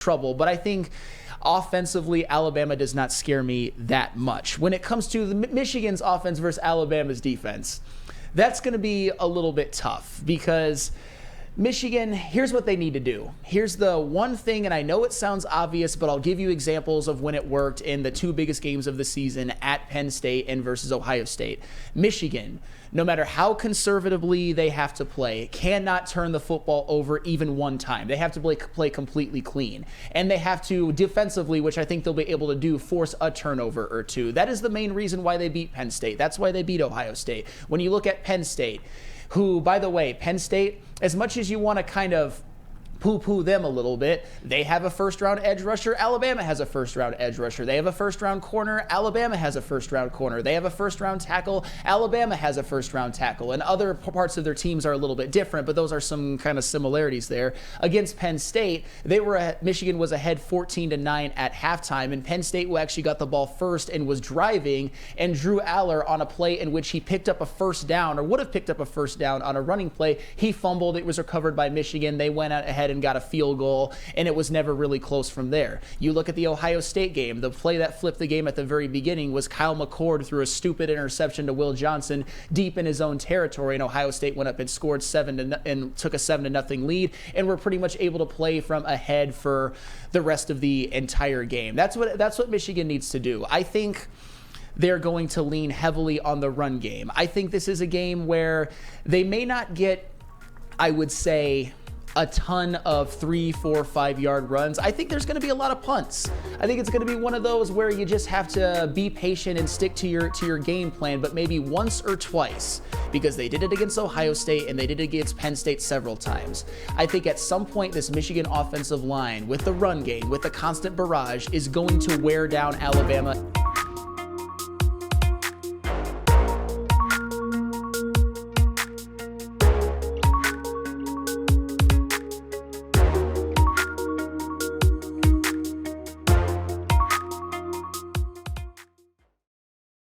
trouble, but I think offensively, Alabama does not scare me that much. When it comes to Michigan's offense versus Alabama's defense, that's going to be a little bit tough because Michigan, here's what they need to do. Here's the one thing, and I know it sounds obvious, but I'll give you examples of when it worked in the two biggest games of the season at Penn State and versus Ohio State. Michigan, no matter how conservatively they have to play, cannot turn the football over even one time. They have to play completely clean. And they have to, defensively, which I think they'll be able to do, force a turnover or two. That is the main reason why they beat Penn State. That's why they beat Ohio State. When you look at Penn State, who, by the way, Penn State, as much as you want to kind of poo-poo them a little bit, they have a first-round edge rusher. Alabama has a first-round edge rusher. They have a first-round corner. Alabama has a first-round corner. They have a first-round tackle. Alabama has a first-round tackle. And other parts of their teams are a little bit different, but those are some kind of similarities there. Against Penn State, Michigan was ahead 14-9 at halftime, and Penn State actually got the ball first and was driving, and Drew Aller on a play in which he picked up a first down, or would have picked up a first down on a running play. He fumbled. It was recovered by Michigan. They went out ahead and got a field goal, and it was never really close from there. You look at the Ohio State game, the play that flipped the game at the very beginning was Kyle McCord threw a stupid interception to Will Johnson deep in his own territory, and Ohio State went up and scored and took a 7-0 lead, and were pretty much able to play from ahead for the rest of the entire game. That's what Michigan needs to do. I think they're going to lean heavily on the run game. I think this is a game where they may not get, I would say, a ton of 3, 4, 5-yard runs. I think there's going to be a lot of punts. I think it's going to be one of those where you just have to be patient and stick to your game plan, but maybe once or twice, because they did it against Ohio State and they did it against Penn State several times. I think at some point this Michigan offensive line with the run game, with the constant barrage, is going to wear down Alabama.